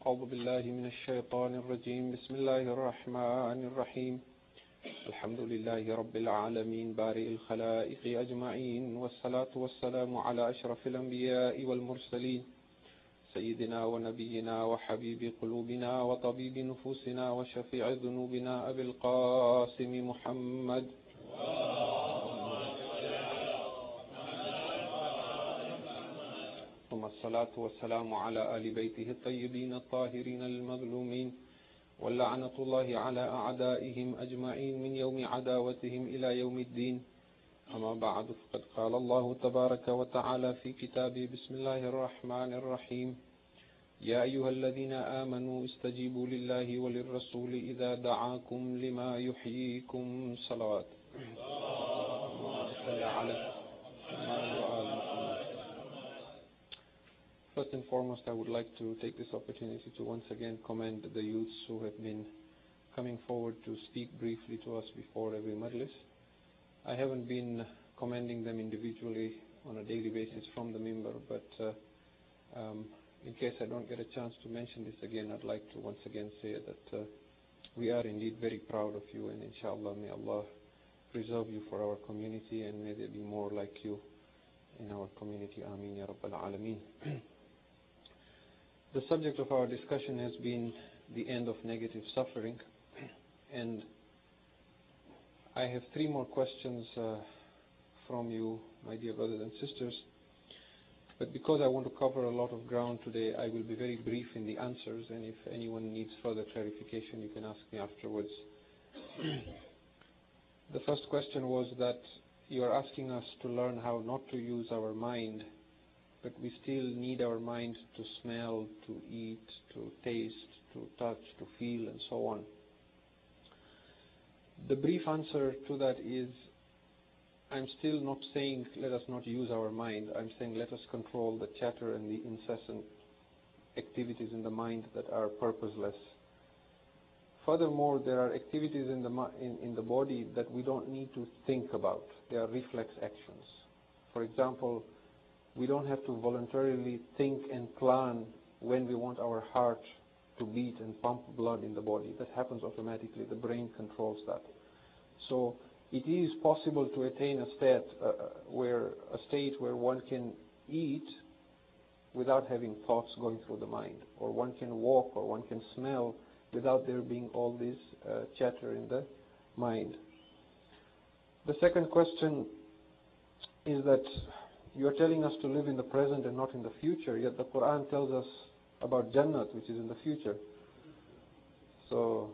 أعوذ بالله من الشيطان الرجيم بسم الله الرحمن الرحيم الحمد لله رب العالمين بارئ الخلائق أجمعين والصلاة والسلام على أشرف الأنبياء والمرسلين سيدنا ونبينا وحبيب قلوبنا وطبيب نفوسنا وشفيع ذنوبنا أبي القاسم محمد ثم الصلاة والسلام على آل بيته الطيبين الطاهرين المظلومين واللعنة الله على أعدائهم أجمعين من يوم عداوتهم إلى يوم الدين أما بعد فقد قال الله تبارك وتعالى في كتابه بسم الله الرحمن الرحيم يا أيها الذين آمنوا استجيبوا لله وللرسول إذا دعاكم لما يحييكم صلوات First and foremost, I would like to take this opportunity to once again commend the youths who have been coming forward to speak briefly to us before every majlis. I haven't been commending them individually on a daily basis from the minbar, but in case I don't get a chance to mention this again, I'd like to once again say that we are indeed very proud of you, and inshallah may Allah preserve you for our community, and may there be more like you in our community. Ameen ya Rabbal Alameen. The subject of our discussion has been the end of negative suffering, and I have three more questions from you, my dear brothers and sisters. But because I want to cover a lot of ground today, I will be very brief in the answers, and if anyone needs further clarification, you can ask me afterwards. The first question was that you are asking us to learn how not to use our mind, but we still need our mind to smell, to eat, to taste, to touch, to feel, and so on. The brief answer to that is, I'm still not saying let us not use our mind. I'm saying let us control the chatter and the incessant activities in the mind that are purposeless. Furthermore, there are activities in the body that we don't need to think about. They are reflex actions. For example, we don't have to voluntarily think and plan when we want our heart to beat and pump blood in the body. That happens automatically. The brain controls that. So it is possible to attain a state where one can eat without having thoughts going through the mind, or one can walk, or one can smell without there being all this chatter in the mind. The second question is that you are telling us to live in the present and not in the future, yet the Quran tells us about Jannat, which is in the future. So,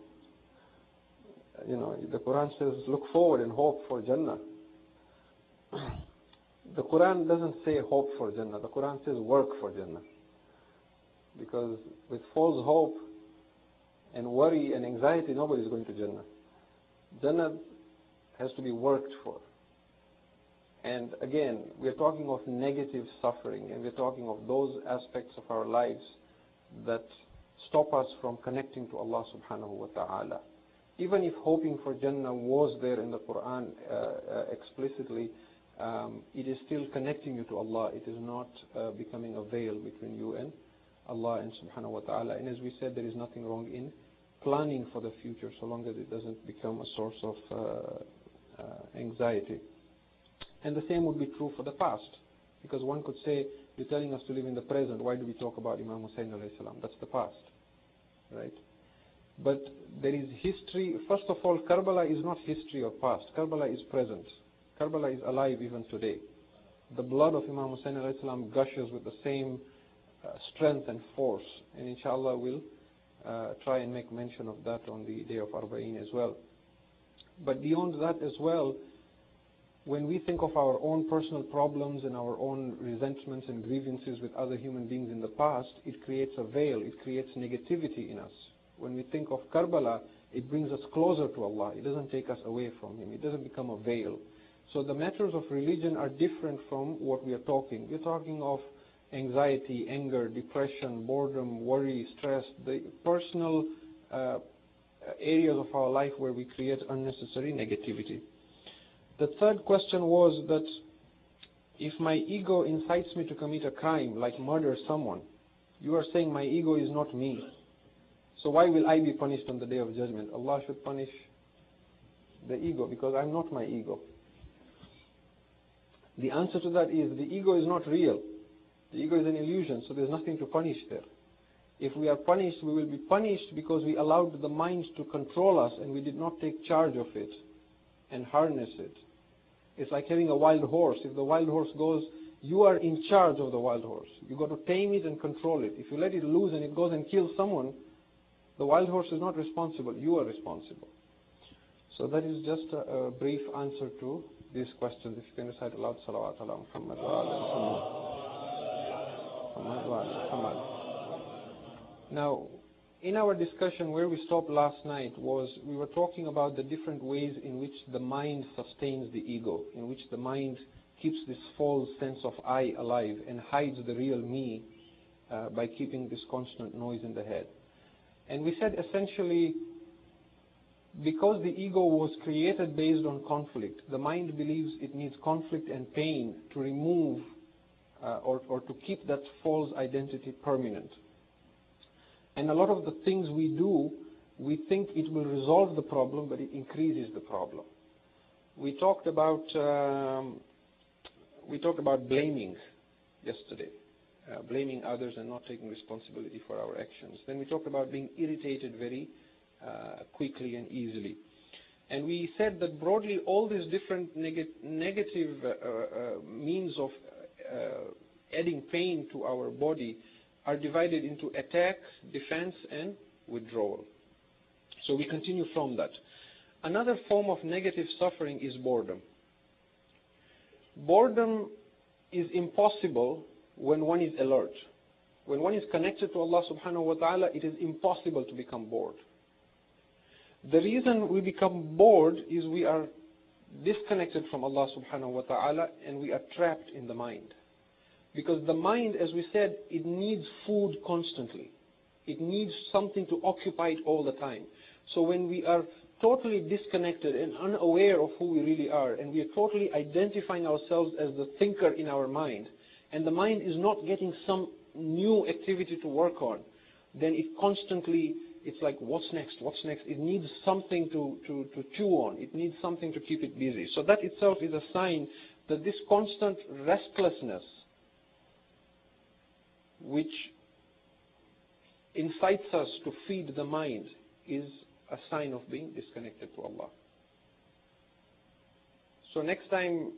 the Quran says look forward and hope for Jannah. The Quran doesn't say hope for Jannah. The Quran says work for Jannah. Because with false hope and worry and anxiety, nobody is going to Jannah. Jannah has to be worked for. And again, we are talking of negative suffering, and we are talking of those aspects of our lives that stop us from connecting to Allah subhanahu wa ta'ala. Even if hoping for Jannah was there in the Quran explicitly, it is still connecting you to Allah. It is not becoming a veil between you and Allah and subhanahu wa ta'ala. And as we said, there is nothing wrong in planning for the future, so long as it doesn't become a source of anxiety. And the same would be true for the past, because one could say, you're telling us to live in the present, why do we talk about Imam Hussain alayhi salam? That's the past, right? But there is history. First of all, Karbala is not history or past. Karbala is present. Karbala is alive even today. The blood of Imam Hussain alayhi salam gushes with the same strength and force, and inshallah we'll try and make mention of that on the day of Arba'een as well. But beyond that as well, when we think of our own personal problems and our own resentments and grievances with other human beings in the past, it creates a veil, it creates negativity in us. When we think of Karbala, it brings us closer to Allah. It doesn't take us away from Him. It doesn't become a veil. So the matters of religion are different from what we are talking. We're talking of anxiety, anger, depression, boredom, worry, stress, the personal areas of our life where we create unnecessary negativity. The third question was that if my ego incites me to commit a crime, like murder someone, you are saying my ego is not me. So why will I be punished on the Day of Judgment? Allah should punish the ego, because I'm not my ego. The answer to that is the ego is not real. The ego is an illusion, so there's nothing to punish there. If we are punished, we will be punished because we allowed the mind to control us and we did not take charge of it and harness it. It's like having a wild horse. If the wild horse goes, you are in charge of the wild horse. You've got to tame it and control it. If you let it loose and it goes and kills someone, the wild horse is not responsible. You are responsible. So that is just a brief answer to these questions. If you can recite aloud, salawat ala Muhammad wa ala Muhammad. Now, in our discussion where we stopped last night was we were talking about the different ways in which the mind sustains the ego, in which the mind keeps this false sense of I alive and hides the real me by keeping this constant noise in the head. And we said essentially, because the ego was created based on conflict, the mind believes it needs conflict and pain to remove or to keep that false identity permanent. And a lot of the things we do, we think it will resolve the problem, but it increases the problem. We talked about blaming yesterday, blaming others and not taking responsibility for our actions. Then we talked about being irritated very quickly and easily. And we said that broadly all these different negative means of adding pain to our body are divided into attack, defense, and withdrawal. So we continue from that. Another form of negative suffering is boredom. Boredom is impossible when one is alert. When one is connected to Allah subhanahu wa ta'ala, it is impossible to become bored. The reason we become bored is we are disconnected from Allah subhanahu wa ta'ala and we are trapped in the mind. Because the mind, as we said, it needs food constantly. It needs something to occupy it all the time. So when we are totally disconnected and unaware of who we really are, and we are totally identifying ourselves as the thinker in our mind, and the mind is not getting some new activity to work on, then it constantly, it's like, what's next, what's next? It needs something to chew on. It needs something to keep it busy. So that itself is a sign that this constant restlessness, which incites us to feed the mind, is a sign of being disconnected to Allah. So next time,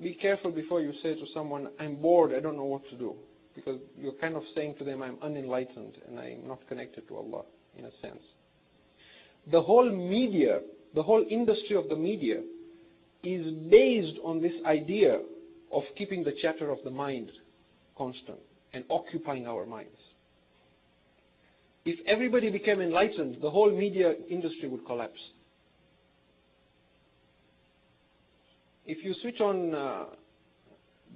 be careful before you say to someone, I'm bored, I don't know what to do. Because you're kind of saying to them, I'm unenlightened and I'm not connected to Allah, in a sense. The whole media, the whole industry of the media is based on this idea of keeping the chatter of the mind constant and occupying our minds. If everybody became enlightened, the whole media industry would collapse. If you switch on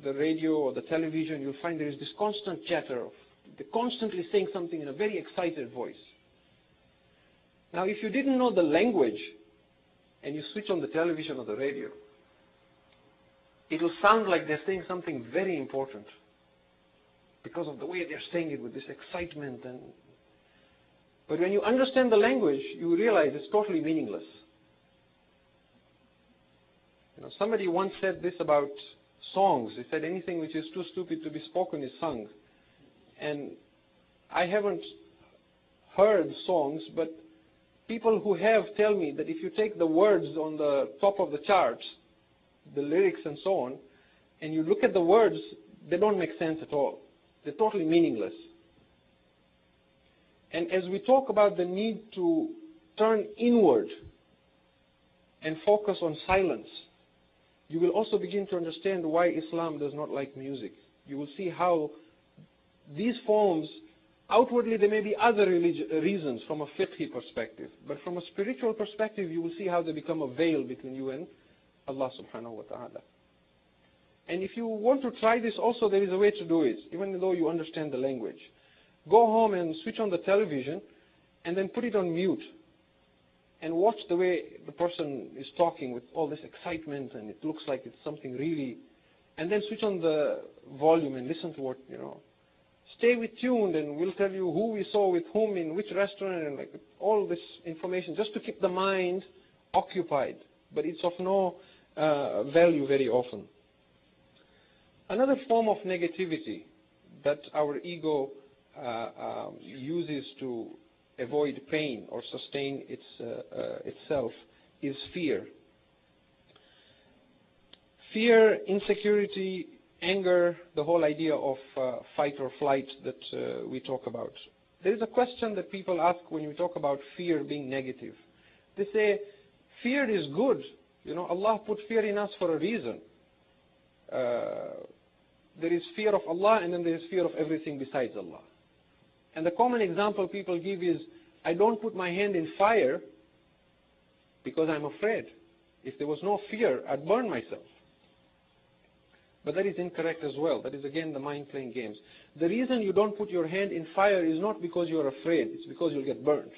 the radio or the television, you'll find there is this constant chatter. They're constantly saying something in a very excited voice. Now, if you didn't know the language and you switch on the television or the radio, it'll sound like they're saying something very important because of the way they're saying it with this excitement. But when you understand the language, you realize it's totally meaningless. You know, somebody once said this about songs. He said anything which is too stupid to be spoken is sung. And I haven't heard songs, but people who have tell me that if you take the words on the top of the charts, the lyrics and so on, and you look at the words, they don't make sense at all. They're totally meaningless. And as we talk about the need to turn inward and focus on silence, you will also begin to understand why Islam does not like music. You will see how these forms, outwardly there may be other reasons from a fiqhi perspective, but from a spiritual perspective you will see how they become a veil between you and Allah subhanahu wa ta'ala. And if you want to try this also, there is a way to do it, even though you understand the language. Go home and switch on the television and then put it on mute and watch the way the person is talking with all this excitement and it looks like it's something really, and then switch on the volume and listen to what, Stay tuned and we'll tell you who we saw with whom in which restaurant, and like all this information just to keep the mind occupied. But it's of no value very often. Another form of negativity that our ego uses to avoid pain or sustain itself is fear. Fear, insecurity, anger, the whole idea of fight or flight that we talk about. There is a question that people ask when we talk about fear being negative. They say, fear is good. You know, Allah put fear in us for a reason. There is fear of Allah, and then there is fear of everything besides Allah. And the common example people give is, I don't put my hand in fire because I'm afraid. If there was no fear, I'd burn myself. But that is incorrect as well. That is again the mind playing games. The reason you don't put your hand in fire is not because you're afraid, it's because you'll get burned.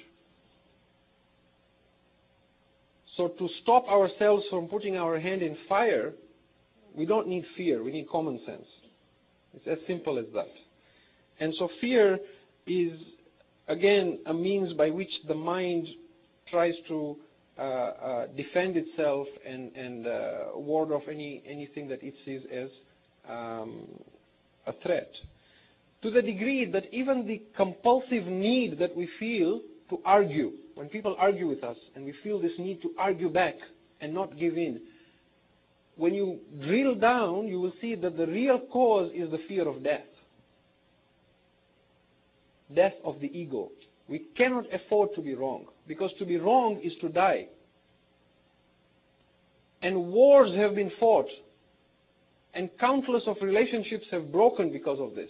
So to stop ourselves from putting our hand in fire, we don't need fear, we need common sense. It's as simple as that. And so fear is, again, a means by which the mind tries to defend itself and ward off anything that it sees as a threat. To the degree that even the compulsive need that we feel to argue, when people argue with us and we feel this need to argue back and not give in, when you drill down, you will see that the real cause is the fear of death. Death of the ego. We cannot afford to be wrong, because to be wrong is to die. And wars have been fought, and countless of relationships have broken because of this.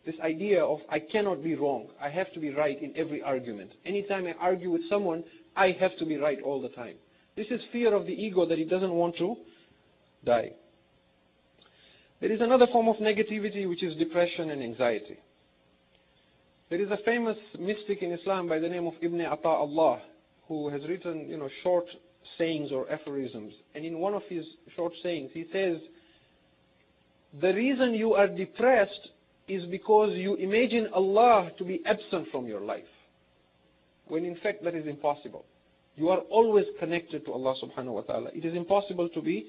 This idea of I cannot be wrong, I have to be right in every argument. Anytime I argue with someone, I have to be right all the time. This is fear of the ego that it doesn't want to die. There is another form of negativity, which is depression and anxiety. There is a famous mystic in Islam by the name of Ibn Ata'Allah, who has written, short sayings or aphorisms. And in one of his short sayings, he says, the reason you are depressed is because you imagine Allah to be absent from your life, when in fact that is impossible. You are always connected to Allah subhanahu wa ta'ala. It is impossible to be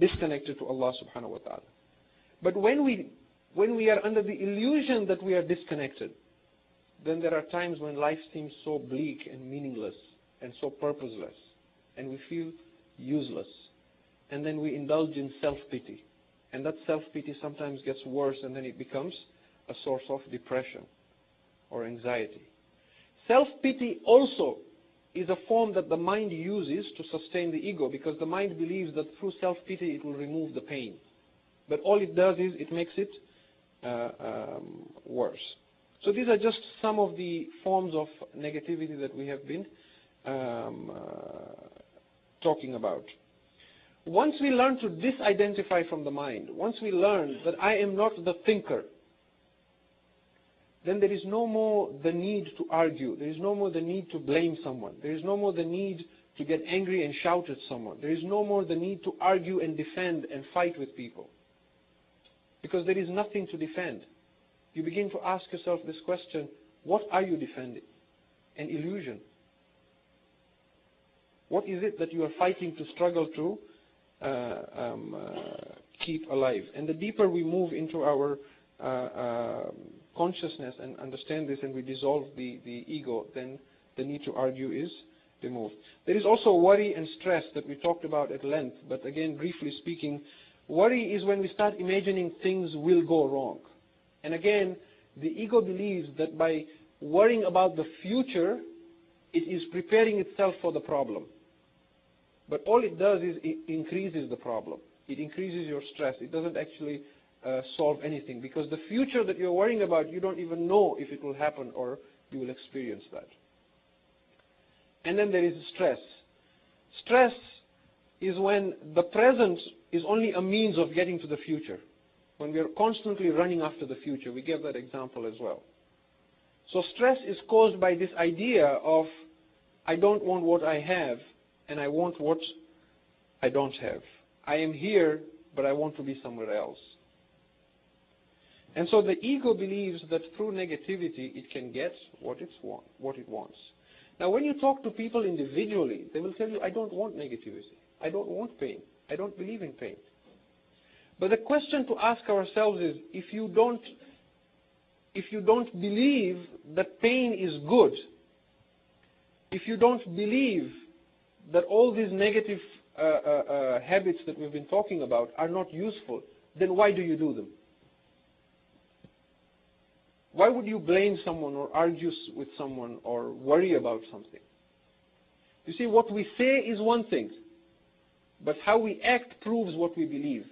disconnected to Allah subhanahu wa ta'ala. But when we are under the illusion that we are disconnected, then there are times when life seems so bleak and meaningless and so purposeless, and we feel useless. And then we indulge in self-pity. And that self-pity sometimes gets worse, and then it becomes a source of depression or anxiety. Self-pity also is a form that the mind uses to sustain the ego, because the mind believes that through self-pity it will remove the pain. But all it does is it makes it worse. So these are just some of the forms of negativity that we have been talking about. Once we learn to disidentify from the mind, once we learn that I am not the thinker, then there is no more the need to argue. There is no more the need to blame someone. There is no more the need to get angry and shout at someone. There is no more the need to argue and defend and fight with people, because there is nothing to defend. You begin to ask yourself this question, what are you defending? An illusion. What is it that you are fighting to struggle to keep alive? And the deeper we move into our consciousness and understand this, and we dissolve the ego, then the need to argue is removed. There is also worry and stress that we talked about at length, but again, briefly speaking, worry is when we start imagining things will go wrong. And again, the ego believes that by worrying about the future, it is preparing itself for the problem. But all it does is it increases the problem. It increases your stress. It doesn't actually solve anything, because the future that you're worrying about, you don't even know if it will happen or you will experience that. And then there is stress. Stress is when the present is only a means of getting to the future. When we are constantly running after the future. We gave that example as well. So stress is caused by this idea of I don't want what I have, and I want what I don't have. I am here, but I want to be somewhere else. And so the ego believes that through negativity it can get what it wants. Now when you talk to people individually, they will tell you, I don't want negativity. I don't want pain. I don't believe in pain. But the question to ask ourselves is, if you don't believe that pain is good, if you don't believe that all these negative habits that we've been talking about are not useful, then why do you do them? Why would you blame someone or argue with someone or worry about something? You see, what we say is one thing, but how we act proves what we believe.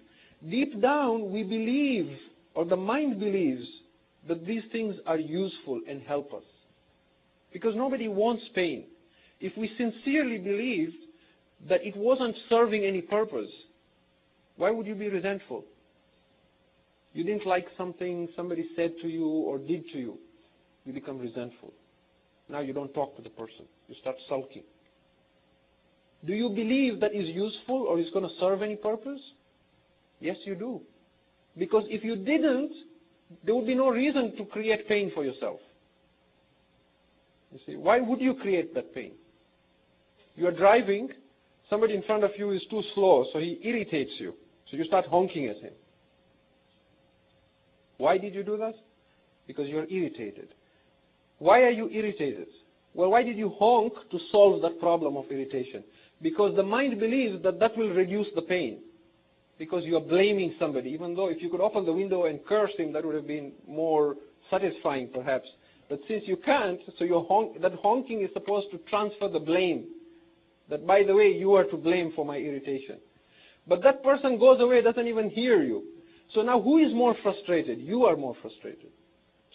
Deep down, we believe, or the mind believes, that these things are useful and help us. Because nobody wants pain. If we sincerely believed that it wasn't serving any purpose, why would you be resentful? You didn't like something somebody said to you or did to you. You become resentful. Now you don't talk to the person. You start sulking. Do you believe that is useful or is going to serve any purpose? Yes, you do. Because if you didn't, there would be no reason to create pain for yourself. You see, why would you create that pain? You are driving, somebody in front of you is too slow, so he irritates you. So you start honking at him. Why did you do that? Because you are irritated. Why are you irritated? Well, why did you honk to solve that problem of irritation? Because the mind believes that that will reduce the pain. Because you are blaming somebody, even though if you could open the window and curse him, that would have been more satisfying perhaps. But since you can't, so that honking is supposed to transfer the blame. That, by the way, you are to blame for my irritation. But that person goes away, doesn't even hear you. So now who is more frustrated? You are more frustrated.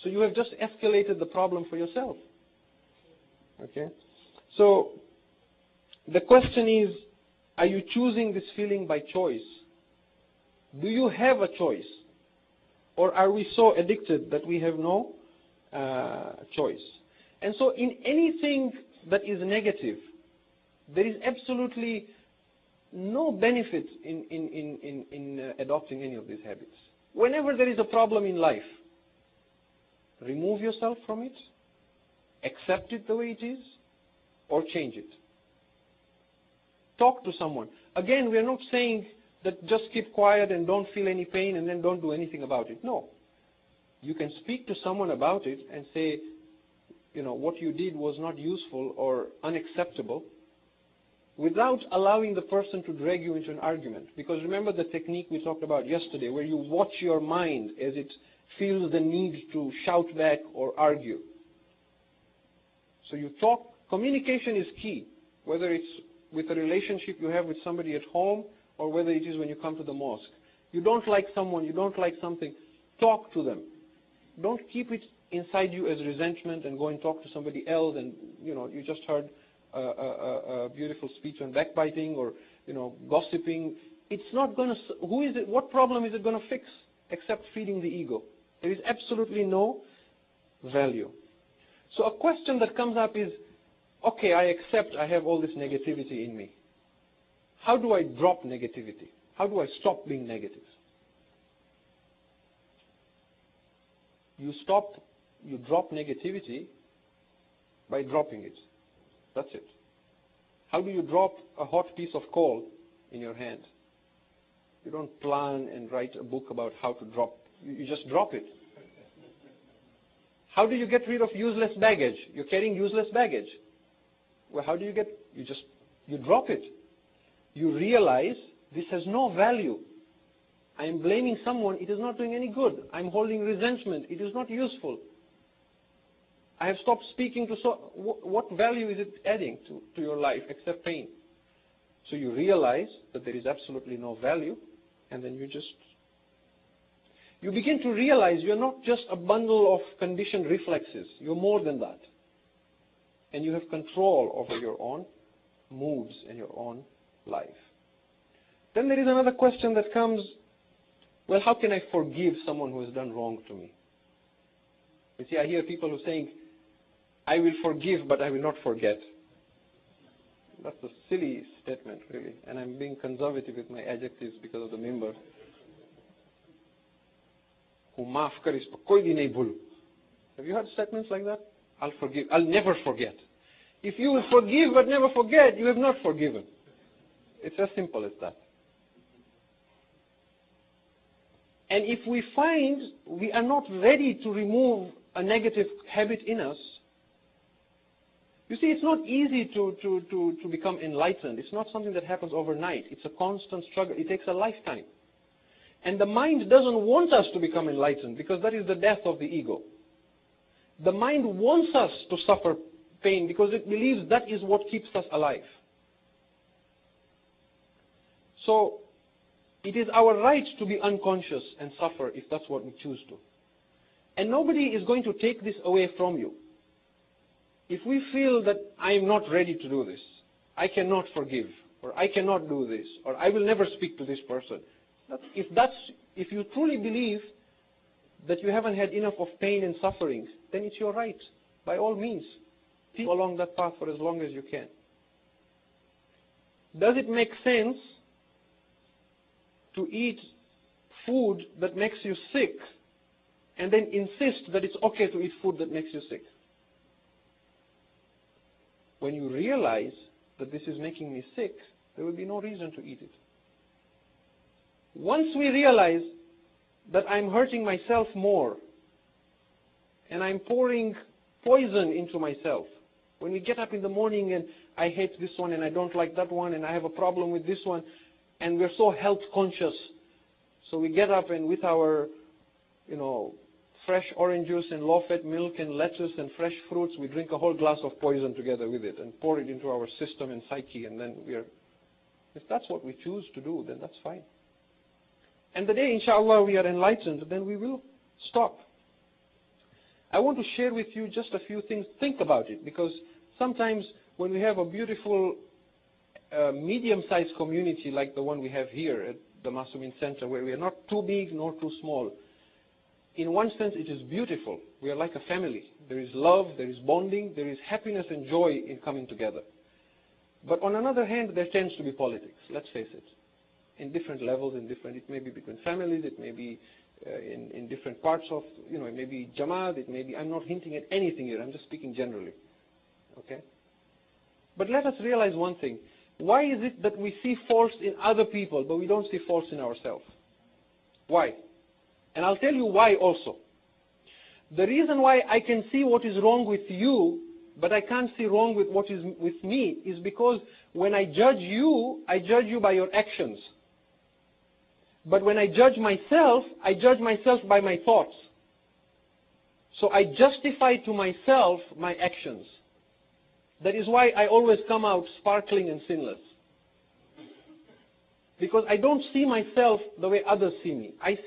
So you have just escalated the problem for yourself. Okay? So the question is, are you choosing this feeling by choice? Do you have a choice? Or are we so addicted that we have no choice? And so in anything that is negative, there is absolutely no benefit in adopting any of these habits. Whenever there is a problem in life, remove yourself from it, accept it the way it is, or change it. Talk to someone. Again, we are not saying that just keep quiet and don't feel any pain and then don't do anything about it. No. You can speak to someone about it and say, you know, what you did was not useful or unacceptable, without allowing the person to drag you into an argument. Because remember the technique we talked about yesterday, where you watch your mind as it feels the need to shout back or argue. So you talk. Communication is key, whether it's with a relationship you have with somebody at home or whether it is when you come to the mosque. You don't like someone, you don't like something, talk to them. Don't keep it inside you as resentment and go and talk to somebody else and, you know, you just heard a beautiful speech on backbiting or, you know, gossiping. It's not going to, what problem is it going to fix except feeding the ego? There is absolutely no value. So a question that comes up is, okay, I accept I have all this negativity in me. How do I drop negativity? How do I stop being negative? You drop negativity by dropping it. That's it. How do you drop a hot piece of coal in your hand? You don't plan and write a book about how to drop. You just drop it. How do you get rid of useless baggage? You're carrying useless baggage. Well, how do you get, you drop it. You realize this has no value. I am blaming someone, it is not doing any good. I'm holding resentment, it is not useful. I have stopped speaking to what value is it adding to your life except pain? So you realize that there is absolutely no value, and then you begin to realize you're not just a bundle of conditioned reflexes. You're more than that. And you have control over your own moods and your own life. Then there is another question that comes, well, how can I forgive someone who has done wrong to me? You see, I hear people who are saying, I will forgive, but I will not forget. That's a silly statement, really. And I'm being conservative with my adjectives because of the member. maaf karis pa koi di nahi bhulu. Have you heard statements like that? I'll forgive. I'll never forget. If you will forgive but never forget, you have not forgiven. It's as simple as that. And if we find we are not ready to remove a negative habit in us, you see, it's not easy to become enlightened. It's not something that happens overnight. It's a constant struggle. It takes a lifetime. And the mind doesn't want us to become enlightened because that is the death of the ego. The mind wants us to suffer pain because it believes that is what keeps us alive. So, it is our right to be unconscious and suffer if that's what we choose to. And nobody is going to take this away from you. If we feel that I am not ready to do this, I cannot forgive, or I cannot do this, or I will never speak to this person, if you truly believe that you haven't had enough of pain and suffering, then it's your right. By all means, keep along that path for as long as you can. Does it make sense to eat food that makes you sick and then insist that it's okay to eat food that makes you sick? When you realize that this is making me sick, there will be no reason to eat it. Once we realize that I'm hurting myself more and I'm pouring poison into myself, when we get up in the morning and I hate this one and I don't like that one and I have a problem with this one, and we're so health conscious, so we get up and with our, fresh orange juice and low-fat milk and lettuce and fresh fruits, we drink a whole glass of poison together with it and pour it into our system and psyche, and then if that's what we choose to do, then that's fine. And the day, inshallah, we are enlightened, then we will stop. I want to share with you just a few things. Think about it, because sometimes when we have a beautiful medium-sized community like the one we have here at the Masumin Center, where we are not too big nor too small, in one sense it is beautiful. We are like a family. There is love, there is bonding, there is happiness and joy in coming together. But on another hand, there tends to be politics, let's face it, in different levels, it may be between families, it may be in different parts of, it may be Jamaat, it may be, I'm not hinting at anything here, I'm just speaking generally. Okay? But let us realize one thing. Why is it that we see faults in other people, but we don't see faults in ourselves? Why? And I'll tell you why also. The reason why I can see what is wrong with you, but I can't see wrong with what is with me, is because when I judge you by your actions. But when I judge myself by my thoughts. So I justify to myself my actions. That is why I always come out sparkling and sinless. Because I don't see myself the way others see me. I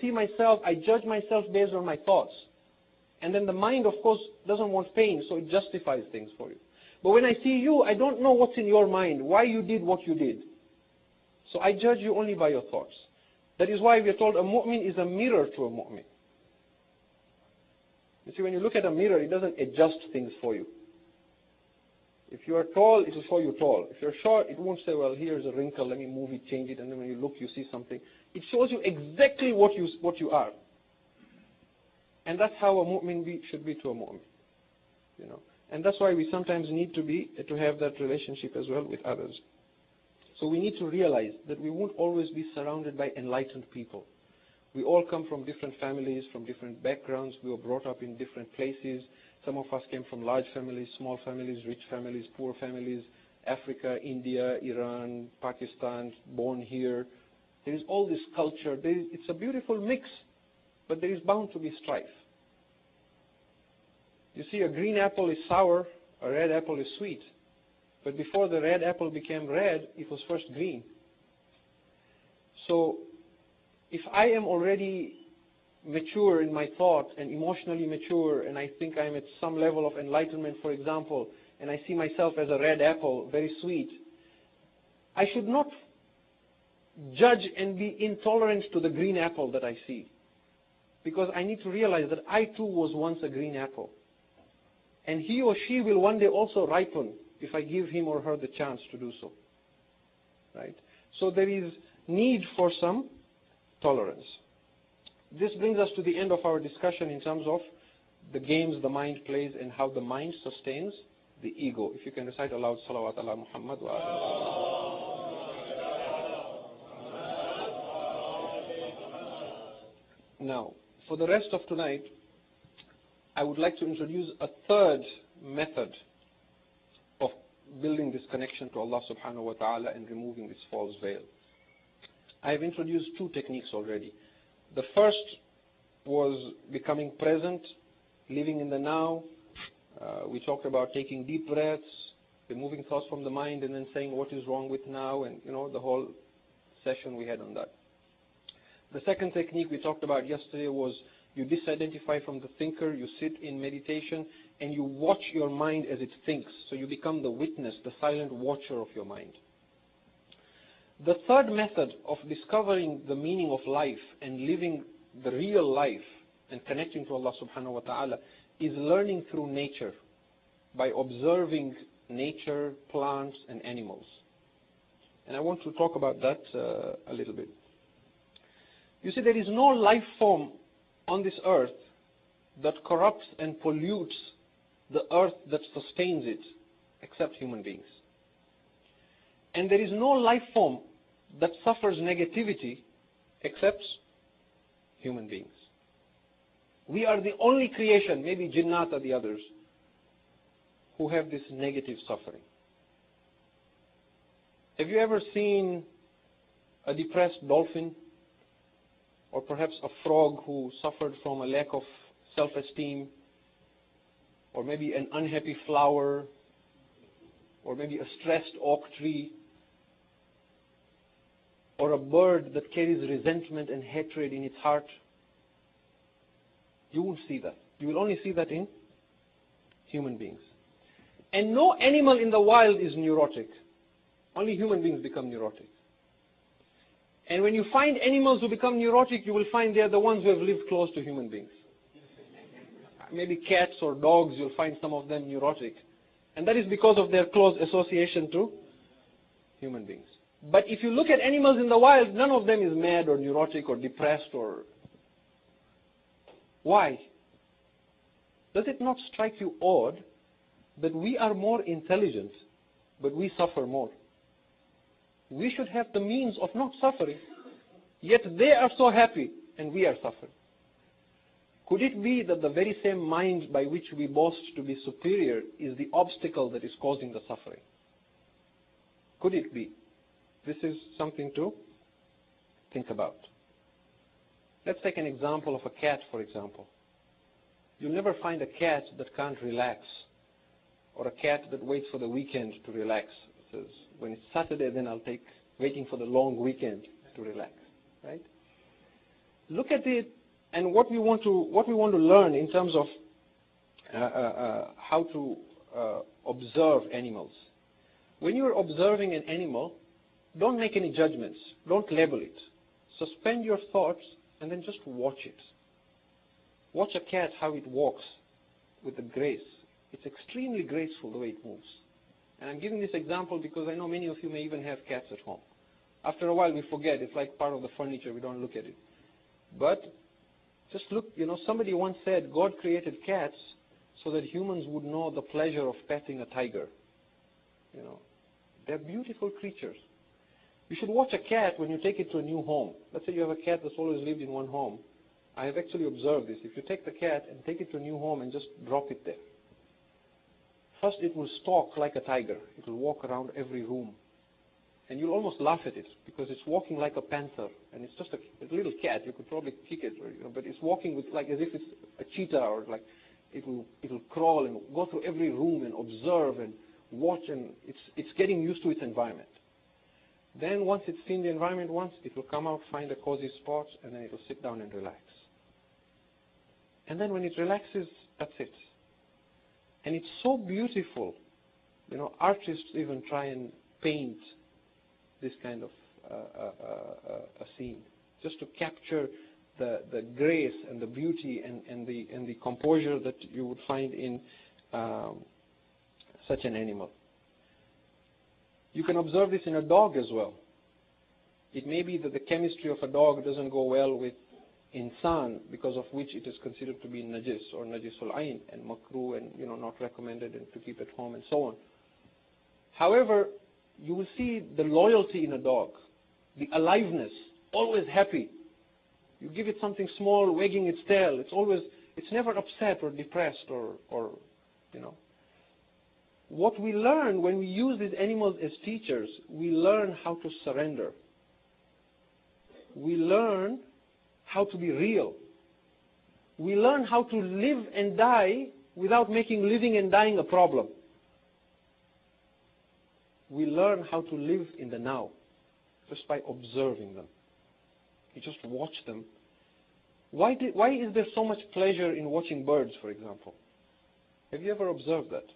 judge myself based on my thoughts. And then the mind, of course, doesn't want pain, so it justifies things for you. But when I see you, I don't know what's in your mind, why you did what you did. So I judge you only by your thoughts. That is why we are told a mu'min is a mirror to a mu'min. You see, when you look at a mirror, it doesn't adjust things for you. If you are tall, it will show you tall. If you're short, it won't say, well, here's a wrinkle, let me move it, change it, and then when you look, you see something. It shows you exactly what you are. And that's how a mu'min should be to a mu'min. And that's why we sometimes need to have that relationship as well with others. So we need to realize that we won't always be surrounded by enlightened people. We all come from different families, from different backgrounds. We were brought up in different places. Some of us came from large families, small families, rich families, poor families, Africa, India, Iran, Pakistan, born here. There is all this culture. It's a beautiful mix, but there is bound to be strife. You see, a green apple is sour, a red apple is sweet. But before the red apple became red, it was first green. So, if I am already mature in my thought and emotionally mature, and I think I'm at some level of enlightenment, for example, and I see myself as a red apple, very sweet, I should not judge and be intolerant to the green apple that I see. Because I need to realize that I too was once a green apple. And he or she will one day also ripen if I give him or her the chance to do so. Right? So there is need for some tolerance. this brings us to the end of our discussion in terms of the games the mind plays and how the mind sustains the ego. If you can recite aloud, Salawat ala Muhammad wa Now, for the rest of tonight, I would like to introduce a third method of building this connection to Allah subhanahu wa ta'ala and removing this false veil. I have introduced two techniques already. The first was becoming present, living in the now. We talked about taking deep breaths, removing thoughts from the mind, and then saying what is wrong with now, and the whole session we had on that. The second technique we talked about yesterday was you disidentify from the thinker, you sit in meditation, and you watch your mind as it thinks. So you become the witness, the silent watcher of your mind. The third method of discovering the meaning of life and living the real life and connecting to Allah subhanahu wa ta'ala is learning through nature, by observing nature, plants, and animals. And I want to talk about that a little bit. You see, there is no life form on this earth that corrupts and pollutes the earth that sustains it, except human beings. And there is no life form that suffers negativity except human beings. We are the only creation, maybe jinnat or the others, who have this negative suffering. Have you ever seen a depressed dolphin? Or perhaps a frog who suffered from a lack of self-esteem? Or maybe an unhappy flower? Or maybe a stressed oak tree? Or a bird that carries resentment and hatred in its heart? You won't see that. You will only see that in human beings. And no animal in the wild is neurotic. Only human beings become neurotic. And when you find animals who become neurotic, you will find they are the ones who have lived close to human beings. Maybe cats or dogs, you'll find some of them neurotic. And that is because of their close association to human beings. But if you look at animals in the wild, none of them is mad or neurotic or depressed or... Why? Does it not strike you odd that we are more intelligent, but we suffer more? We should have the means of not suffering, yet they are so happy and we are suffering. Could it be that the very same mind by which we boast to be superior is the obstacle that is causing the suffering? Could it be? This is something to think about. Let's take an example of a cat, for example. You'll never find a cat that can't relax, or a cat that waits for the weekend to relax. It says, when it's Saturday, then I'll take waiting for the long weekend to relax, right? Look at it, and what we want to learn in terms of how to observe animals. When you're observing an animal, don't make any judgments. Don't label it. Suspend your thoughts and then just watch it. Watch a cat, how it walks with the grace. It's extremely graceful the way it moves. And I'm giving this example because I know many of you may even have cats at home. After a while we forget. It's like part of the furniture. We don't look at it. But just look, somebody once said God created cats so that humans would know the pleasure of petting a tiger. They're beautiful creatures. You should watch a cat when you take it to a new home. Let's say you have a cat that's always lived in one home. I have actually observed this. If you take the cat and take it to a new home and just drop it there, first it will stalk like a tiger. It will walk around every room. And you'll almost laugh at it because it's walking like a panther. And it's just a little cat. You could probably kick it, but it's walking with as if it's a cheetah, or like it'll crawl and go through every room and observe and watch, and it's getting used to its environment. Then once it's seen the environment once, it will come out, find a cozy spot, and then it will sit down and relax. And then when it relaxes, that's it. And it's so beautiful. Artists even try and paint this kind of a scene, just to capture the grace and the beauty and the composure that you would find in such an animal. You can observe this in a dog as well. It may be that the chemistry of a dog doesn't go well with insan, because of which it is considered to be najis or najisul ayn and makruh and not recommended and to keep at home and so on. However, you will see the loyalty in a dog, the aliveness, always happy. You give it something small, wagging its tail, it's never upset or depressed or. What we learn when we use these animals as teachers, we learn how to surrender. We learn how to be real. We learn how to live and die without making living and dying a problem. We learn how to live in the now just by observing them. You just watch them. Why is there so much pleasure in watching birds, for example? Have you ever observed that?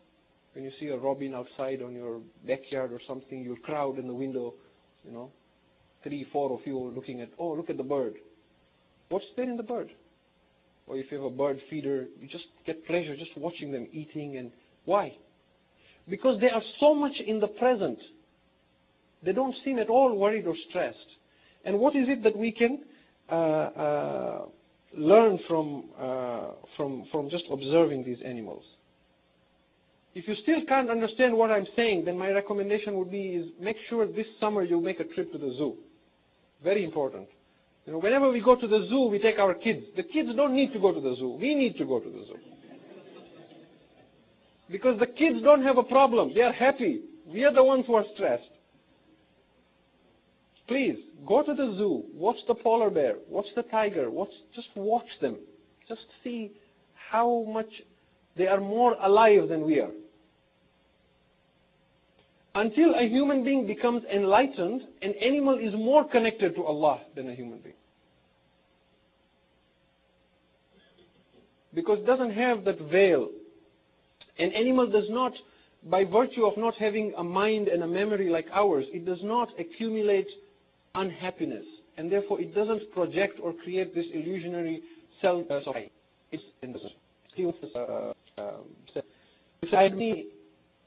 When you see a robin outside on your backyard or something, you'll crowd in the window, 3, 4 of you looking at, oh, look at the bird. What's there in the bird? Or if you have a bird feeder, you just get pleasure just watching them eating. And why? Because they are so much in the present. They don't seem at all worried or stressed. And what is it that we can learn from just observing these animals? If you still can't understand what I'm saying, then my recommendation would be make sure this summer you make a trip to the zoo. Very important. Whenever we go to the zoo, we take our kids. The kids don't need to go to the zoo. We need to go to the zoo. Because the kids don't have a problem. They are happy. We are the ones who are stressed. Please, go to the zoo. Watch the polar bear. Watch the tiger. Just watch them. Just see how much they are more alive than we are. Until a human being becomes enlightened, an animal is more connected to Allah than a human being. Because it doesn't have that veil. An animal does not, by virtue of not having a mind and a memory like ours, it does not accumulate unhappiness. And therefore it doesn't project or create this illusionary self. Beside me,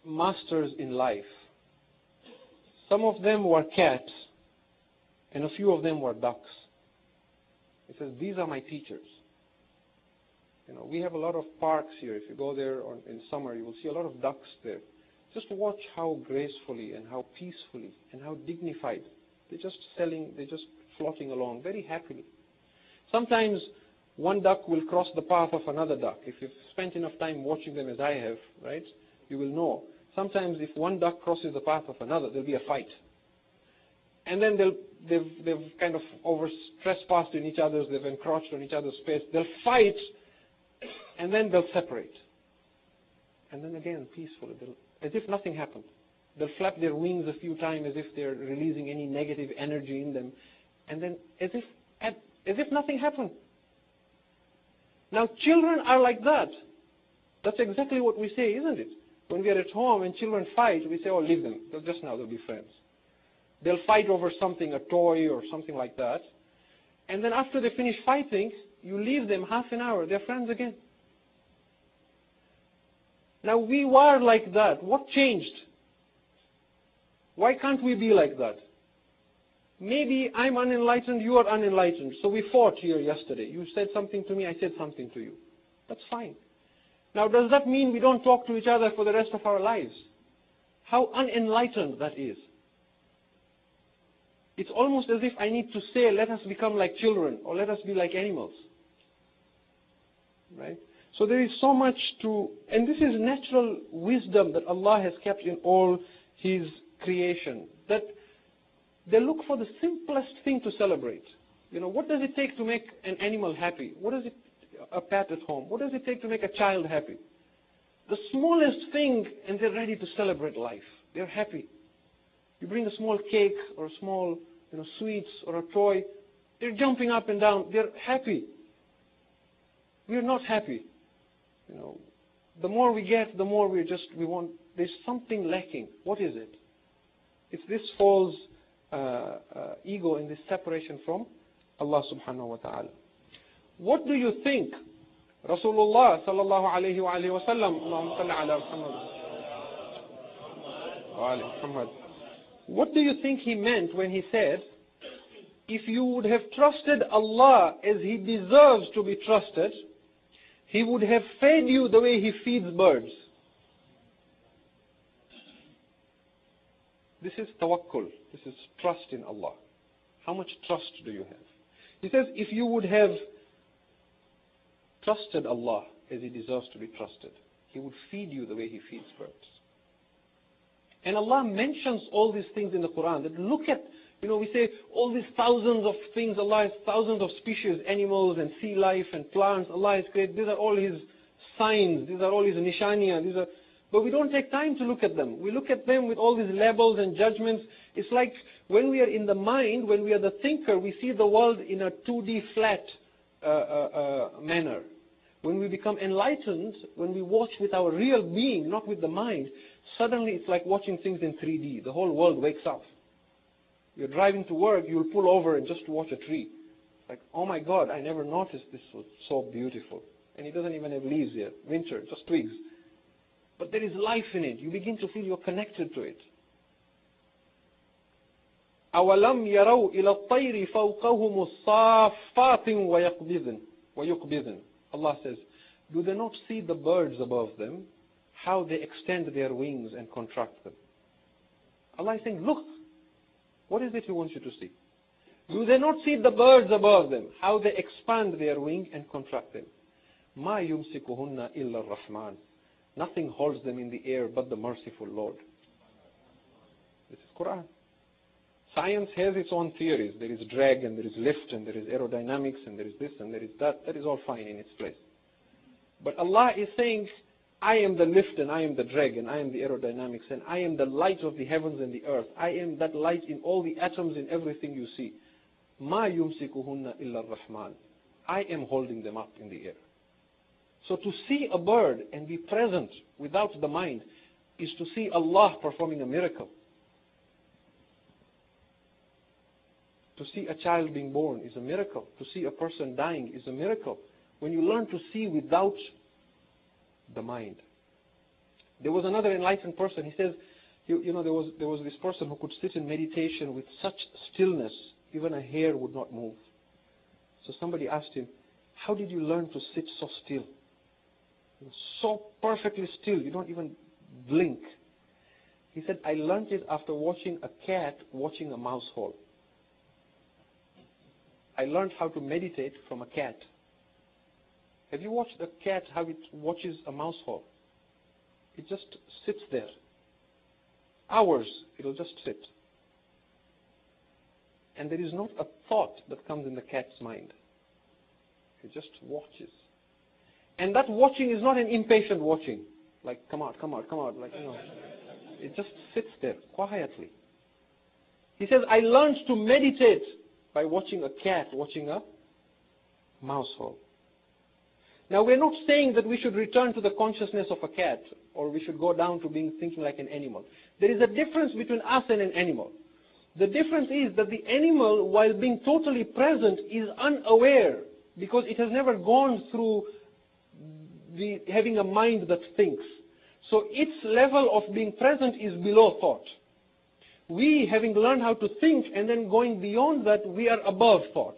masters in life. Some of them were cats, and a few of them were ducks. He says, these are my teachers. We have a lot of parks here. If you go there in summer, you will see a lot of ducks there. Just watch how gracefully and how peacefully and how dignified. They're just floating along very happily. Sometimes one duck will cross the path of another duck. If you've spent enough time watching them as I have, right, you will know. Sometimes if one duck crosses the path of another, there'll be a fight. And then they've kind of trespassed in each other's, they've encroached on each other's space. They'll fight, and then they'll separate. And then again, peacefully, as if nothing happened. They'll flap their wings a few times as if they're releasing any negative energy in them. And then as if nothing happened. Now children are like that. That's exactly what we say, isn't it? When we are at home and children fight, we say, oh, leave them. They'll be friends. They'll fight over something, a toy or something like that. And then after they finish fighting, you leave them half an hour. They're friends again. Now we were like that. What changed? Why can't we be like that? Maybe I'm unenlightened, you are unenlightened. So we fought here yesterday. You said something to me, I said something to you. That's fine. Now does that mean we don't talk to each other for the rest of our lives? How unenlightened that is. It's almost as if I need to say, let us become like children, or let us be like animals. Right? So there is so much and this is natural wisdom that Allah has kept in all His creation, that they look for the simplest thing to celebrate. What does it take to make an animal happy? A pet at home? What does it take to make a child happy? The smallest thing, and they're ready to celebrate life. They're happy. You bring a small cake or a small, sweets or a toy, they're jumping up and down. They're happy. We're not happy. The more we get, the more we want. There's something lacking. What is it? It's this false ego and this separation from Allah subhanahu wa ta'ala. What do you think Rasulullah sallallahu alayhi wa alihi wa sallam, Allahumma salli ala Muhammad, what do you think he meant when he said if you would have trusted Allah as He deserves to be trusted, He would have fed you the way He feeds birds. This is tawakkul. This is trust in Allah. How much trust do you have? He says, if you would have trusted Allah as He deserves to be trusted, He would feed you the way He feeds birds. And Allah mentions all these things in the Quran. That look at, we say all these thousands of things. Allah has thousands of species, animals and sea life and plants. Allah has created. These are all His signs. These are all His nishaniya. But we don't take time to look at them. We look at them with all these labels and judgments. It's like when we are in the mind, when we are the thinker, we see the world in a 2D flat manner. When we become enlightened, when we watch with our real being, not with the mind, suddenly it's like watching things in 3D. The whole world wakes up. You're driving to work, you'll pull over and just watch a tree. It's like, oh my God, I never noticed this was so beautiful. And it doesn't even have leaves yet. Winter, just twigs. But there is life in it. You begin to feel you're connected to it. أَوَلَمْ يَرَوْا إِلَى الطَّيْرِ فَوْقَهُمُ الصَّافَّاتٍ وَيُقْبِضْنَ. Allah says, do they not see the birds above them, how they extend their wings and contract them? Allah is saying, look, what is it He wants you to see? Do they not see the birds above them, how they expand their wing and contract them? مَا يُمْسِكُهُنَّ إِلَّا الرَّحْمَنِ. Nothing holds them in the air but the merciful Lord. This is Quran. Science has its own theories. There is drag and there is lift and there is aerodynamics and there is this and there is that. That is all fine in its place. But Allah is saying, I am the lift and I am the drag and I am the aerodynamics and I am the light of the heavens and the earth. I am that light in all the atoms in everything you see. مَا يُمْسِكُهُنَّ إِلَّا الرَّحْمَنِ. I am holding them up in the air. So to see a bird and be present without the mind is to see Allah performing a miracle. To see a child being born is a miracle. To see a person dying is a miracle. When you learn to see without the mind. There was another enlightened person. He says, there was this person who could sit in meditation with such stillness, even a hair would not move. So somebody asked him, how did you learn to sit so still? So perfectly still, you don't even blink. He said, I learned it after watching a cat watching a mouse hole. I learned how to meditate from a cat. Have you watched a cat how it watches a mouse hole? It just sits there. Hours, it'll just sit. And there is not a thought that comes in the cat's mind. It just watches. And that watching is not an impatient watching. Like, come out, come out, come out. Like, It just sits there quietly. He says, I learned to meditate by watching a cat watching a mouse hole. Now, we're not saying that we should return to the consciousness of a cat or we should go down to thinking like an animal. There is a difference between us and an animal. The difference is that the animal, while being totally present, is unaware because it has never gone through having a mind that thinks. So its level of being present is below thought. We, having learned how to think and then going beyond that, we are above thought.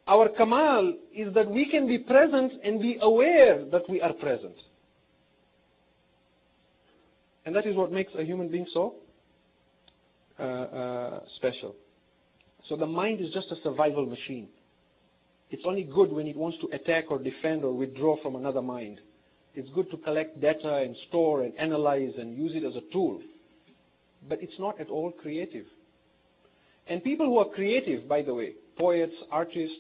Our kamal is that we can be present and be aware that we are present. And that is what makes a human being so special. So the mind is just a survival machine. It's only good when it wants to attack or defend or withdraw from another mind. It's good to collect data and store and analyze and use it as a tool. But it's not at all creative. And people who are creative, by the way, poets, artists,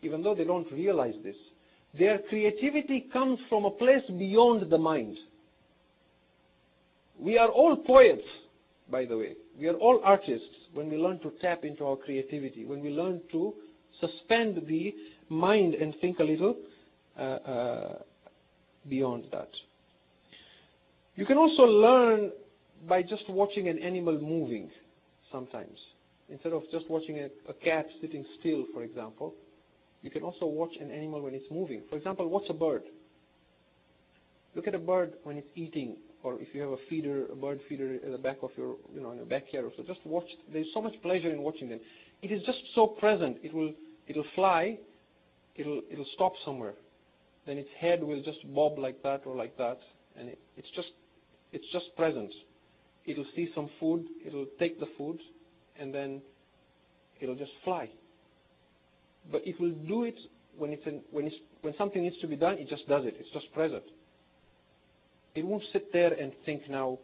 even though they don't realize this, their creativity comes from a place beyond the mind. We are all poets, by the way. We are all artists when we learn to tap into our creativity, when we learn to suspend the mind and think a little beyond that. You can also learn by just watching an animal moving sometimes. Instead of just watching a cat sitting still, for example, you can also watch an animal when it's moving. For example, watch a bird. Look at a bird when it's eating or if you have a feeder, a bird feeder at the back of your, in your backyard, so just watch. There's so much pleasure in watching them. It is just so present. It'll fly. It'll stop somewhere. Then its head will just bob like that or like that, and it's just present. It'll see some food. It'll take the food, and then it'll just fly. But it will do it when something needs to be done. It just does it. It's just present. It won't sit there and think, now,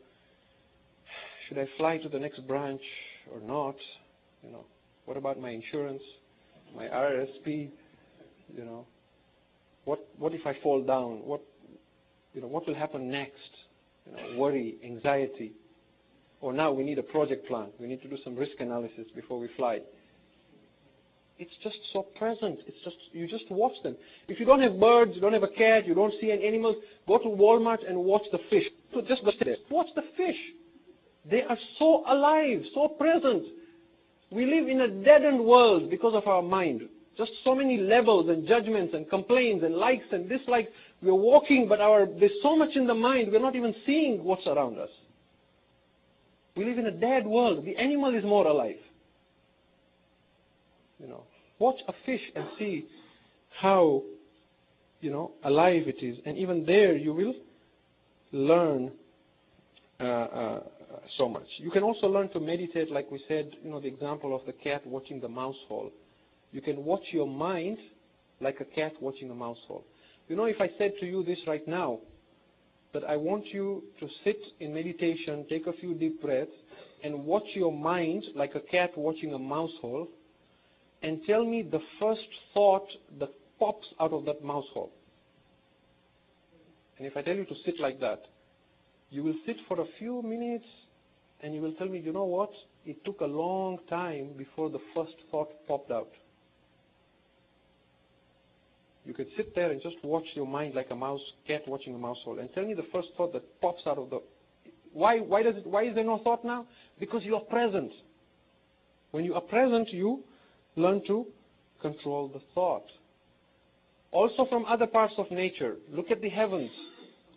should I fly to the next branch or not? What about my insurance, my RRSP? What if I fall down? What will happen next? Worry, anxiety. Or now we need a project plan. We need to do some risk analysis before we fly. It's just so present. You just watch them. If you don't have birds, you don't have a cat, you don't see any animals, go to Walmart and watch the fish. So just watch the fish. They are so alive, so present. We live in a deadened world because of our mind. Just so many levels and judgments and complaints and likes and dislikes. We're walking, but there's so much in the mind, we're not even seeing what's around us. We live in a dead world. The animal is more alive. Watch a fish and see how, alive it is. And even there you will learn so much. You can also learn to meditate, like we said, the example of the cat watching the mouse hole. You can watch your mind like a cat watching a mouse hole. If I said to you this right now, that I want you to sit in meditation, take a few deep breaths, and watch your mind like a cat watching a mouse hole, and tell me the first thought that pops out of that mouse hole. And if I tell you to sit like that, you will sit for a few minutes and you will tell me, you know what? It took a long time before the first thought popped out. You could sit there and just watch your mind like a cat watching a mouse hole, and tell me the first thought that pops out of the... Why is there no thought now? Because you are present. When you are present, you learn to control the thought. Also from other parts of nature, look at the heavens.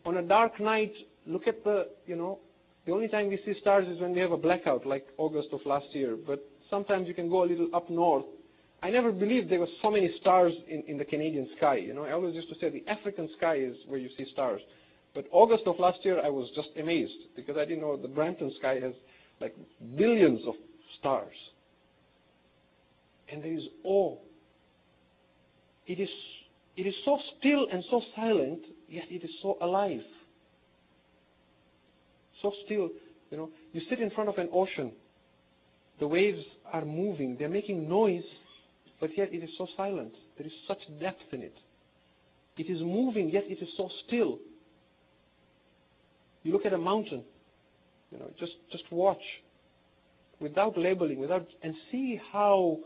On a dark night, look at the only time we see stars is when we have a blackout, like August of last year. But sometimes you can go a little up north. I never believed there were so many stars in the Canadian sky. I always used to say the African sky is where you see stars. But August of last year, I was just amazed because I didn't know the Brampton sky has like billions of stars. And there is awe. It is so still and so silent, yet it is so alive. So still, you sit in front of an ocean. The waves are moving. They're making noise, but yet it is so silent. There is such depth in it. It is moving, yet it is so still. You look at a mountain, just watch, without labeling, and see how,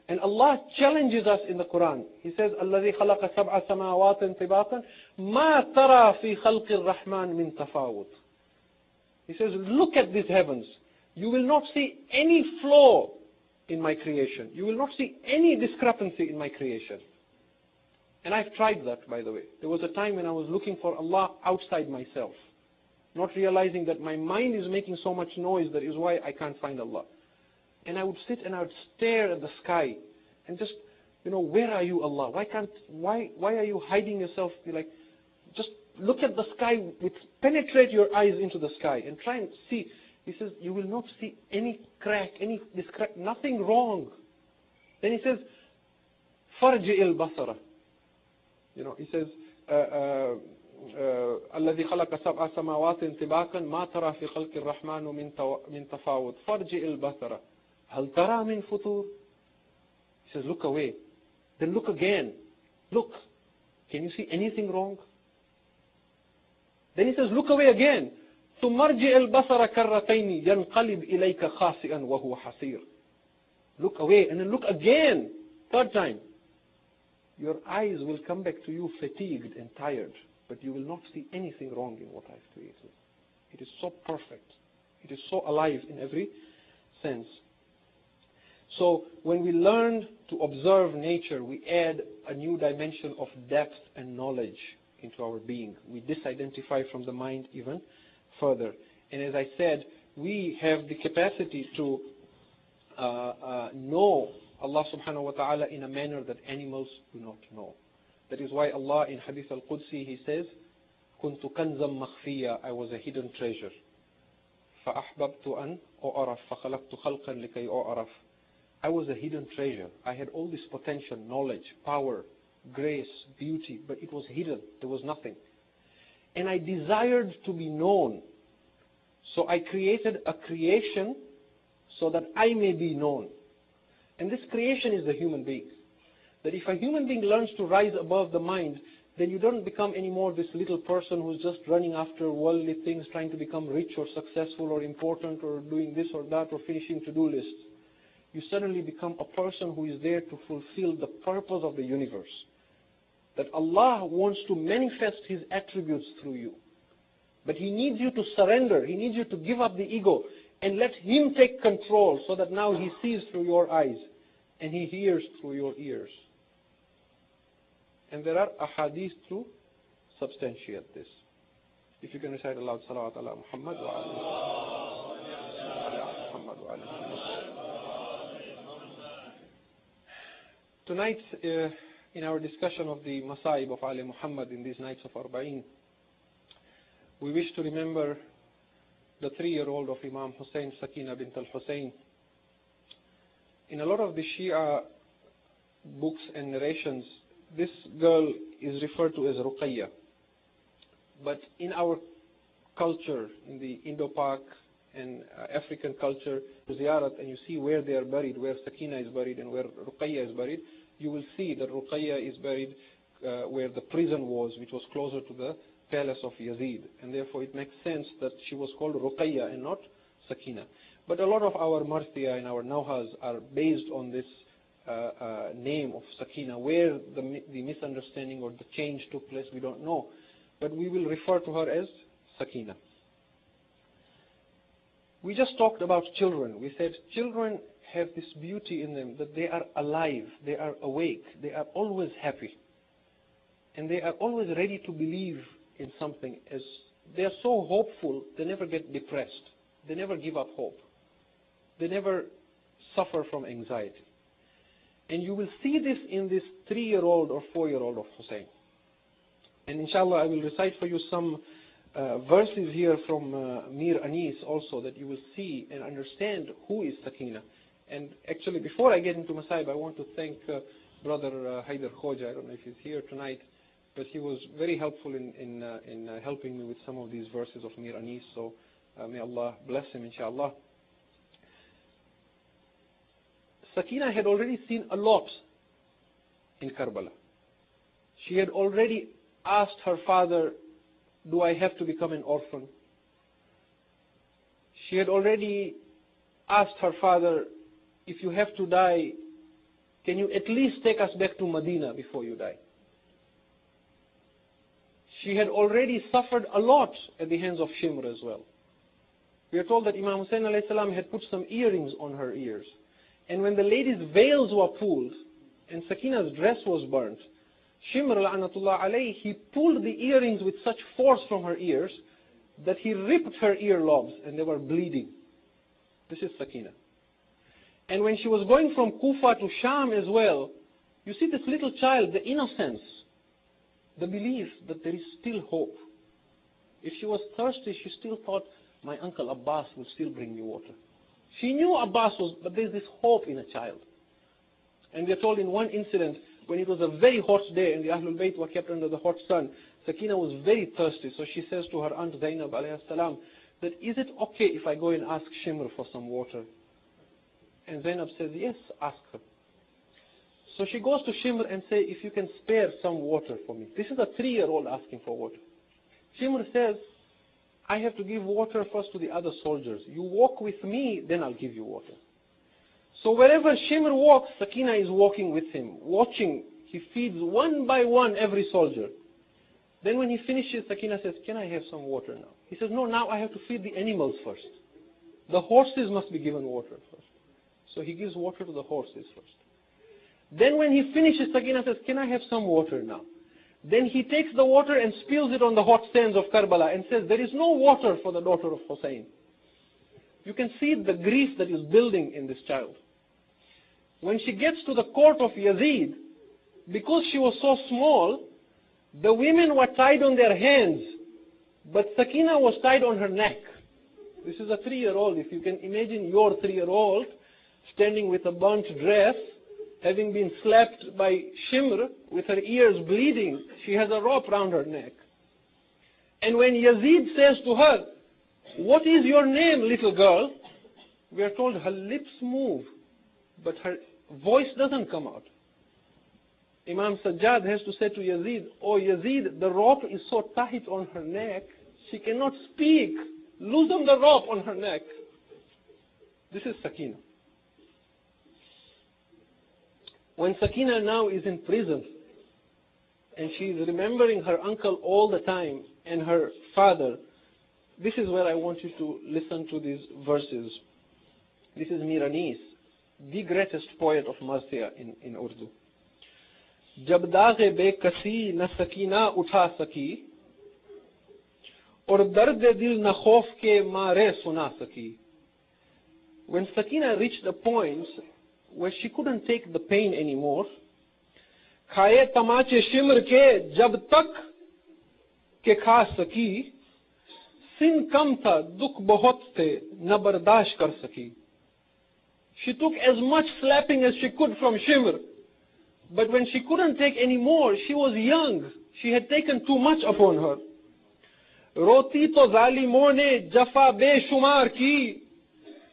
And Allah challenges us in the Quran. He says, الَّذِي خَلَقَ سَبْعَ سَمَاوَاتٍ طِبَاقًا مَا تَرَى فِي خَلْقِ الرَّحْمَنِ مِنْ تَفَاوُتٍ. He says, look at these heavens. You will not see any flaw in my creation. You will not see any discrepancy in my creation. And I've tried that, by the way. There was a time when I was looking for Allah outside myself, not realizing that my mind is making so much noise, that is why I can't find Allah. And I would sit and I would stare at the sky and just, where are you, Allah? Why are you hiding yourself? Just look at the sky, penetrate your eyes into the sky and try and see. He says, you will not see any crack, nothing wrong. Then he says, فَرْجِئِ الْبَصَرَ. He says, الذي خلق سبع سماوات طباقا ما ترى في خلق الرحمن من تفاوت فارجع البصر هل ترى من فطور. He says, look away. Then look again. Look. Can you see anything wrong? Then he says, look away again. ثم ارجع البصر كرتين ينقلب إليك خاسئا وهو حسير. Look away and then look again. Third time. Your eyes will come back to you fatigued and tired, but you will not see anything wrong in what I've created. It is so perfect. It is so alive in every sense. So when we learn to observe nature, we add a new dimension of depth and knowledge into our being. We disidentify from the mind even further. And as I said, we have the capacity to know Allah subhanahu wa ta'ala in a manner that animals do not know. That is why Allah in Hadith al-Qudsi, He says, كُنْتُ كَنْزًا مَخْفِيًّا, I was a hidden treasure. فَأَحْبَبْتُ أَنْ أُعْرَفْ فَخَلَقْتُ خَلْقًا لِكَيْ أُعْرَفْ. I was a hidden treasure. I had all this potential, knowledge, power, grace, beauty, but it was hidden. There was nothing. And I desired to be known. So I created a creation so that I may be known. And this creation is the human being. That if a human being learns to rise above the mind, then you don't become anymore this little person who's just running after worldly things, trying to become rich or successful or important or doing this or that or finishing to-do lists. You suddenly become a person who is there to fulfill the purpose of the universe. That Allah wants to manifest His attributes through you. But He needs you to surrender. He needs you to give up the ego and let Him take control so that now He sees through your eyes and He hears through your ears. And there are ahadith to substantiate this. If you can recite aloud, salawat ala Muhammad wa ala Muhammad wa ala. Tonight, in our discussion of the Masaib of Ali Muhammad in these nights of Arba'in, we wish to remember the 3-year-old of Imam Hussain, Sakina bint al-Hussain. In a lot of the Shia books and narrations, this girl is referred to as Ruqayya. But in our culture, in the Indo-Pak and African culture, ziyarat, and you see where they are buried, where Sakina is buried and where Ruqayya is buried, you will see that Ruqayya is buried where the prison was, which was closer to the palace of Yazid. And therefore it makes sense that she was called Ruqayya and not Sakina. But a lot of our marthiyah and our nawhas are based on this name of Sakina. Where the misunderstanding or the change took place, we don't know. But we will refer to her as Sakina. We just talked about children. We said children have this beauty in them, that they are alive, they are awake, they are always happy. And they are always ready to believe in something. As they are so hopeful, they never get depressed. They never give up hope. They never suffer from anxiety. And you will see this in this 3-year-old or 4-year-old of Hussain. And inshallah, I will recite for you some verses here from Mir Anis also, that you will see and understand who is Sakina. And actually, before I get into Masaib, I want to thank Brother Haidar Khoja. I don't know if he's here tonight, but he was very helpful in helping me with some of these verses of Mir Anis. So may Allah bless him, inshallah. Sakina had already seen a lot in Karbala. She had already asked her father, do I have to become an orphan? She had already asked her father, if you have to die, can you at least take us back to Medina before you die? She had already suffered a lot at the hands of Shimr as well. We are told that Imam Hussain alayhi salam had put some earrings on her ears. And when the ladies' veils were pulled and Sakina's dress was burnt, Shimr la'natullah alayhi, he pulled the earrings with such force from her ears that he ripped her earlobes and they were bleeding. This is Sakina. And when she was going from Kufa to Sham as well, you see this little child, the innocence, the belief that there is still hope. If she was thirsty, she still thought, my uncle Abbas will still bring me water. She knew Abbas was, but there's this hope in a child. And we are told in one incident, when it was a very hot day and the Ahlul Bayt were kept under the hot sun, Sakina was very thirsty. So she says to her aunt Zainab alayhi salam, that is it okay if I go and ask Shimr for some water? And Zainab says, yes, ask her. So she goes to Shimr and says, if you can spare some water for me. This is a 3-year-old asking for water. Shimr says, I have to give water first to the other soldiers. You walk with me, then I'll give you water. So wherever Shimr walks, Sakina is walking with him, watching. He feeds one by one every soldier. Then when he finishes, Sakina says, can I have some water now? He says, no, now I have to feed the animals first. The horses must be given water first. So he gives water to the horses first. Then when he finishes, Sakina says, can I have some water now? Then he takes the water and spills it on the hot sands of Karbala and says, there is no water for the daughter of Hussain. You can see the grief that is building in this child. When she gets to the court of Yazid, because she was so small, the women were tied on their hands, but Sakina was tied on her neck. This is a 3-year-old. If you can imagine your 3-year-old standing with a burnt dress, having been slapped by Shimr with her ears bleeding, she has a rope round her neck. And when Yazid says to her, what is your name, little girl? We are told her lips move, but her voice doesn't come out. Imam Sajjad has to say to Yazid, oh Yazid, the rope is so tight on her neck, she cannot speak. Loosen the rope on her neck. This is Sakina. When Sakina now is in prison, and she is remembering her uncle all the time, and her father, this is where I want you to listen to these verses. This is Mir Anis, the greatest poet of Marsiya in Urdu. जब दाग़े बेकसी न सकीना उठा सकी और दर्द दिल न खौफ के मारे सुना सकी. When Sakina reached a point where she couldn't take the pain anymore, खाए तमाचे शिमर के जब तक के खा सकी, सिन कम था दुख बहुत थे न बर्दाश्त कर सकी. She took as much slapping as she could from Shimr. But when she couldn't take any more, she was young. She had taken too much upon her. रोती तो जालिमों ने जफा बेशुमार की,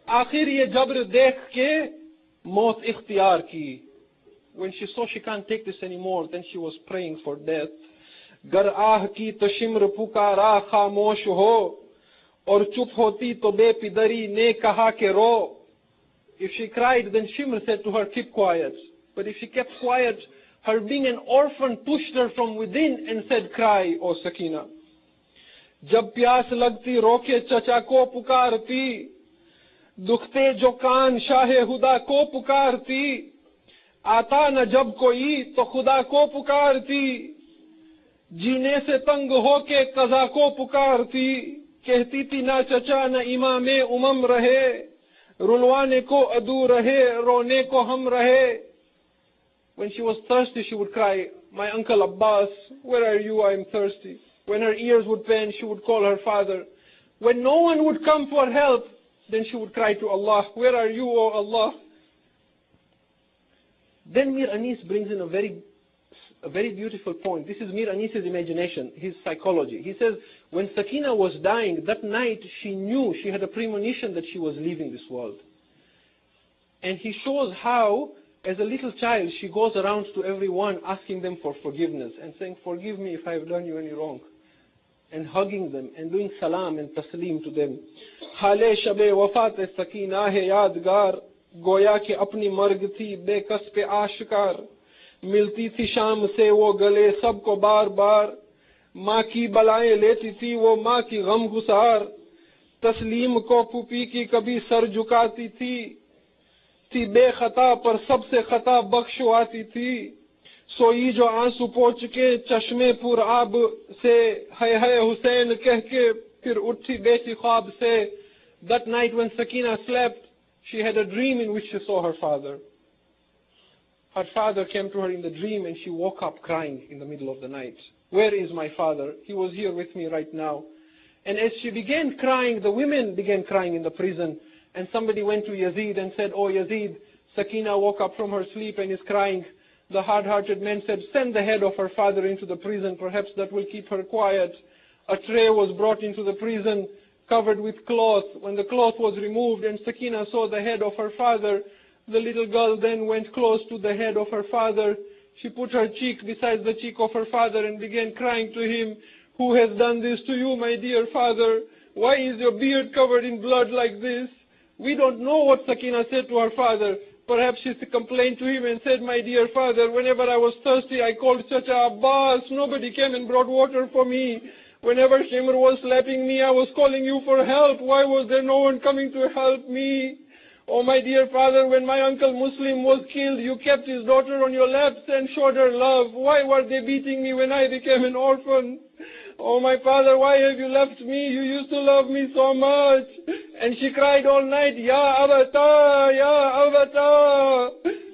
आखिर ये जबर देख के मौत इख्तियार की. When she saw she can't take this anymore, then she was praying for death. गर आह की तो शिम्र पुकारा खामोश हो, और चुप होती तो बेपिदरी ने कहा के रो. If she cried, then Shimr said to her, keep quiet. But if she kept quiet, her being an orphan pushed her from within and said, cry, O Sakina. जब प्यास लगती रोके चचा को पुकारती, दुखते जो कान शाहे हुदा को पुकारती, आता न जब कोई तो खुदा को पुकारती, जीने से तंग होके कज़ा को पुकारती, कहती थी ना चचा न इमामे उमम रहे, रुलवाने को अदू रहे, रोने को हम रहे. When she was thirsty, she would cry, my uncle Abbas, where are you? I am thirsty. When her ears would pain, she would call her father. When no one would come for help, then she would cry to Allah, where are you, O Allah? Then Mir Anis brings in a very beautiful point. This is Mir Anis's imagination, his psychology. He says, when Sakina was dying, that night she knew, she had a premonition that she was leaving this world. And he shows how, as a little child, she goes around to everyone asking them for forgiveness and saying, forgive me if I have done you any wrong. And hugging them and doing salam and taslim to them. Hale shabe wafat sakina hai yadgar, goya ki apni marg thi bekas pe ashkar. Milti thi sham se wo gale sabko baar baar. माँ की बलाएं लेती थी वो माँ की गम गुसार. तस्लीम को पुपी की कभी सर झुकाती थी बेखता पर सबसे खता बख्शवाती थी. सोई जो आंसू पोंछ के चश्मे पुर आब से है हुसैन कह के फिर उठी बेटी ख्वाब से. That night when Sakina slept, she had a dream in which she saw her father. Her father came to her in the dream and she woke up crying in the middle of the night. Where is my father? He was here with me right now. And as she began crying, the women began crying in the prison. And somebody went to Yazid and said, oh Yazid, Sakina woke up from her sleep and is crying. The hard-hearted man said, send the head of her father into the prison. Perhaps that will keep her quiet. A tray was brought into the prison covered with cloth. When the cloth was removed and Sakina saw the head of her father, the little girl then went close to the head of her father. She put her cheek beside the cheek of her father and began crying to him, who has done this to you, my dear father? Why is your beard covered in blood like this? We don't know what Sakina said to her father. Perhaps she complained to him and said, my dear father, whenever I was thirsty, I called Chacha Abbas. Nobody came and brought water for me. Whenever Shimr was slapping me, I was calling you for help. Why was there no one coming to help me? Oh my dear father, when my uncle Muslim was killed, you kept his daughter on your laps and showed her love. Why were they beating me when I became an orphan? Oh my father, why have you left me? You used to love me so much. And she cried all night, Ya Abata, Ya Abata.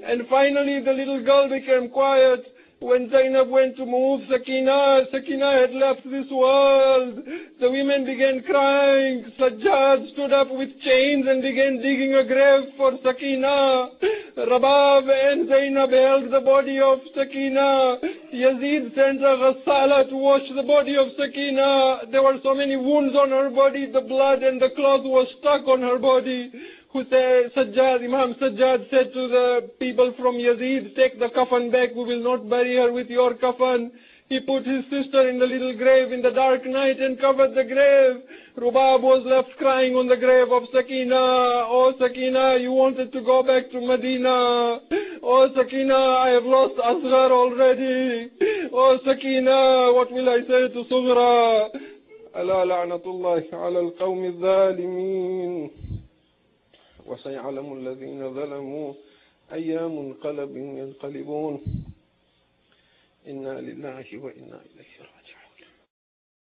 And finally the little girl became quiet. When Zainab went to move Sakina had left this world. The women began crying. Sajjad stood up with chains and began digging a grave for Sakina. Rabab and Zainab held the body of Sakina. Yazid sent a ghassala to wash the body of Sakina. There were so many wounds on her body, the blood and the cloth was stuck on her body. Imam Sajjad said to the people from Yazid, take the coffin back, we will not bury her with your coffin. He put his sister in the little grave in the dark night and covered the grave. Rubab was left crying on the grave of Sakina. Oh Sakina, you wanted to go back to Medina. Oh Sakina, I have lost Asghar already. Oh Sakina, what will I say to Sughra? Ala la'natullahi ala al-qawmi al-zalimin. وسيعلم الذين ظلموا أي منقلب ينقلبون إنا لله وإنا إليه راجعون